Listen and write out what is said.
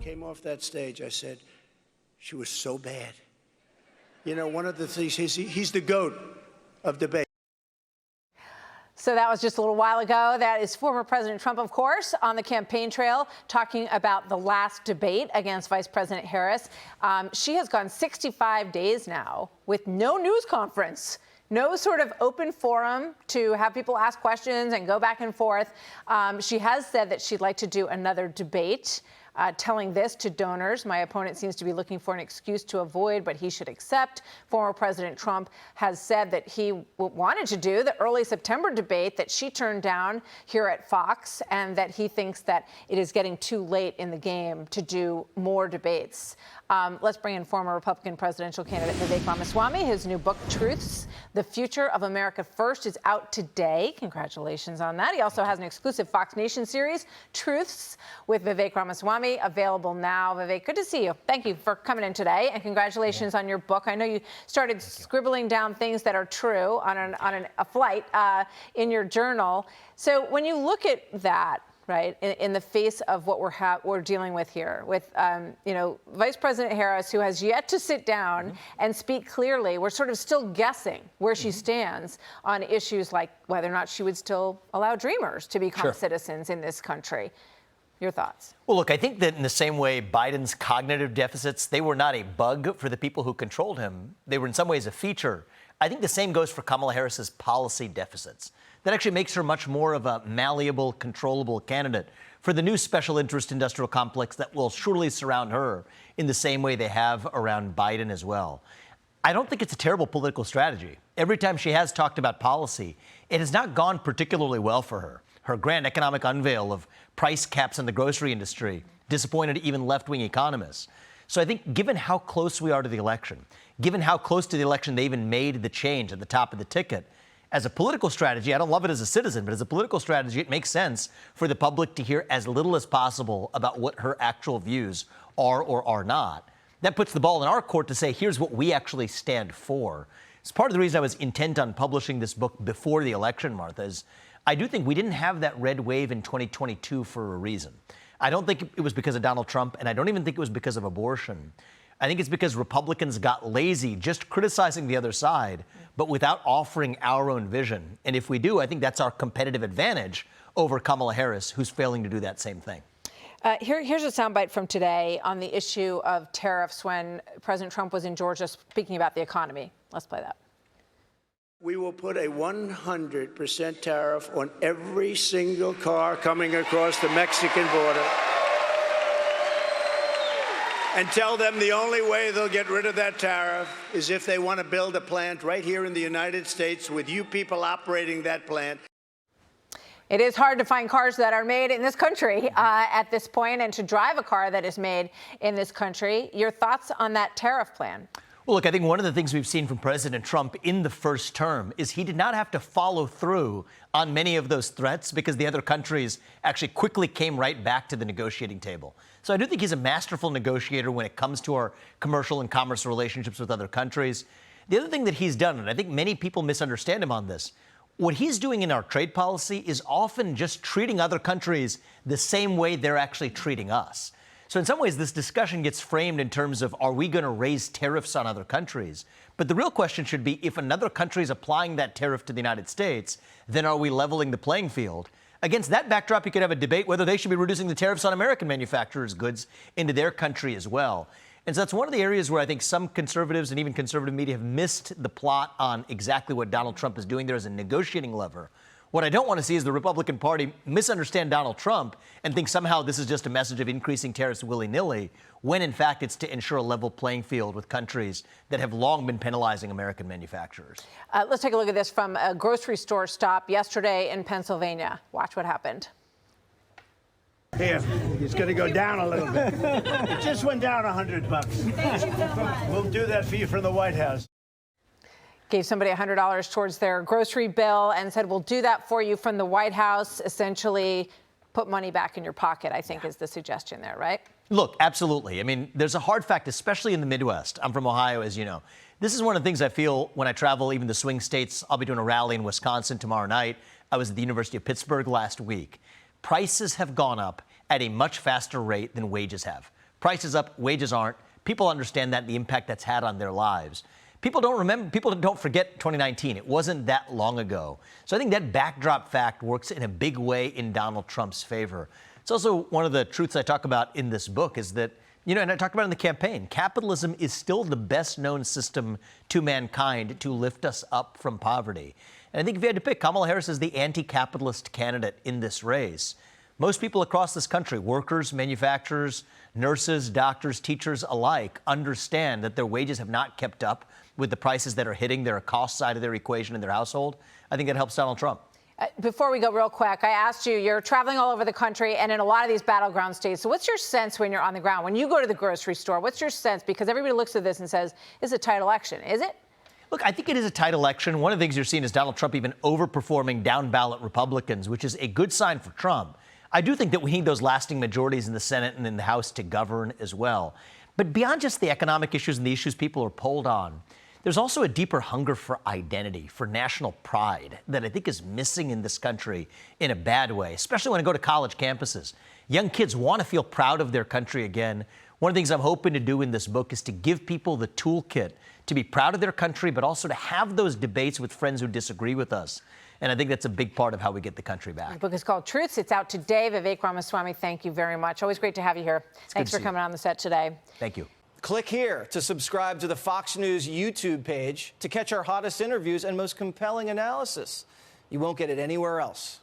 came off that stage, I said, she was so bad. You know, one of the things, he's the GOAT of debate. So that was just a little while ago. That is former President Trump, of course, on the campaign trail talking about the last debate against Vice President Harris. She has gone 65 days now with no news conference. No sort of open forum to have people ask questions and go back and forth. She has said that she'd like to do another debate, telling this to donors. My opponent seems to be looking for an excuse to avoid, but he should accept. Former President Trump has said that he wanted to do the early September debate that she turned down here at Fox, and that he thinks that it is getting too late in the game to do more debates. Let's bring in former Republican presidential candidate Vivek Ramaswamy. His new book, Truths, The Future of America First, is out today. Congratulations on that. He also has an exclusive Fox Nation series, Truths, with Vivek Ramaswamy, available now. Vivek, good to see you. Thank you for coming in today, and congratulations on your book. I know you started scribbling down things that are true on a flight in your journal. So when you look at that, right, in the face of what we're dealing with here, with Vice President Harris, who has yet to sit down and speak clearly. We're sort of still guessing where she stands on issues like whether or not she would still allow Dreamers to become citizens in this country. Your thoughts? Well, look, I think that in the same way Biden's cognitive deficits, they were not a bug for the people who controlled him. They were in some ways a feature. I think the same goes for Kamala Harris's policy deficits. That actually makes her much more of a malleable, controllable candidate for the new special interest industrial complex that will surely surround her in the same way they have around Biden as well. I don't think it's a terrible political strategy. Every time she has talked about policy, it has not gone particularly well for her. Her grand economic unveil of price caps in the grocery industry disappointed even left-wing economists. So I think given how close we are to the election, given how close to the election they even made the change at the top of the ticket, as a political strategy, I don't love it as a citizen, but as a political strategy, it makes sense for the public to hear as little as possible about what her actual views are or are not. That puts the ball in our court to say, here's what we actually stand for. It's part of the reason I was intent on publishing this book before the election, Martha, is I do think we didn't have that red wave in 2022 for a reason. I don't think it was because of Donald Trump, and I don't even think it was because of abortion. I think it's because Republicans got lazy just criticizing the other side, but without offering our own vision. And if we do, I think that's our competitive advantage over Kamala Harris, who's failing to do that same thing. Here's a soundbite from today on the issue of tariffs when President Trump was in Georgia speaking about the economy. Let's play that. We will put a 100% tariff on every single car coming across the Mexican border and tell them the only way they'll get rid of that tariff is if they want to build a plant right here in the United States with you people operating that plant. It is hard to find cars that are made in this country at this point, and to drive a car that is made in this country. Your thoughts on that tariff plan? Well, look, I think one of the things we've seen from President Trump in the first term is he did not have to follow through on many of those threats because the other countries actually quickly came right back to the negotiating table. So I do think he's a masterful negotiator when it comes to our commercial and commerce relationships with other countries. The other thing that he's done, and I think many people misunderstand him on this, what he's doing in our trade policy is often just treating other countries the same way they're actually treating us. So in some ways, this discussion gets framed in terms of, are we going to raise tariffs on other countries? But the real question should be, if another country is applying that tariff to the United States, then are we leveling the playing field? Against that backdrop, you could have a debate whether they should be reducing the tariffs on American manufacturers' goods into their country as well. And so that's one of the areas where I think some conservatives and even conservative media have missed the plot on exactly what Donald Trump is doing there as a negotiating lever. What I don't want to see is the Republican Party misunderstand Donald Trump and think somehow this is just a message of increasing tariffs willy-nilly, when in fact it's to ensure a level playing field with countries that have long been penalizing American manufacturers. Let's take a look at this from a grocery store stop yesterday in Pennsylvania. Watch what happened. Here, it's going to go down a little bit. It just went down $100. Thank you so much. We'll do that for you from the White House. Gave somebody $100 towards their grocery bill and said, we'll do that for you from the White House. Essentially, put money back in your pocket, I think is the suggestion there, right? Look, absolutely. I mean, there's a hard fact, especially in the Midwest. I'm from Ohio, as you know. This is one of the things I feel when I travel, even the swing states. I'll be doing a rally in Wisconsin tomorrow night. I was at the University of Pittsburgh last week. Prices have gone up at a much faster rate than wages have. Prices up, wages aren't. People understand that and the impact that's had on their lives. People don't forget 2019. It wasn't that long ago. So I think that backdrop fact works in a big way in Donald Trump's favor. It's also one of the truths I talk about in this book is that, and I talked about it in the campaign, capitalism is still the best known system to mankind to lift us up from poverty. And I think if you had to pick, Kamala Harris is the anti-capitalist candidate in this race. Most people across this country, workers, manufacturers, nurses, doctors, teachers alike, understand that their wages have not kept up with the prices that are hitting their cost side of their equation in their household. I think that helps Donald Trump. Before we go real quick, I asked you, you're traveling all over the country and in a lot of these battleground states. So what's your sense when you're on the ground? When you go to the grocery store, what's your sense? Because everybody looks at this and says, it's a tight election. Is it? Look, I think it is a tight election. One of the things you're seeing is Donald Trump even overperforming down-ballot Republicans, which is a good sign for Trump. I do think that we need those lasting majorities in the Senate and in the House to govern as well. But beyond just the economic issues and the issues people are polled on, there's also a deeper hunger for identity, for national pride that I think is missing in this country in a bad way, especially when I go to college campuses. Young kids want to feel proud of their country again. One of the things I'm hoping to do in this book is to give people the toolkit to be proud of their country, but also to have those debates with friends who disagree with us. And I think that's a big part of how we get the country back. The book is called Truths. It's out today. Vivek Ramaswamy, thank you very much. Always great to have you here. Thanks for coming on the set today. Thank you. Click here to subscribe to the Fox News YouTube page to catch our hottest interviews and most compelling analysis. You won't get it anywhere else.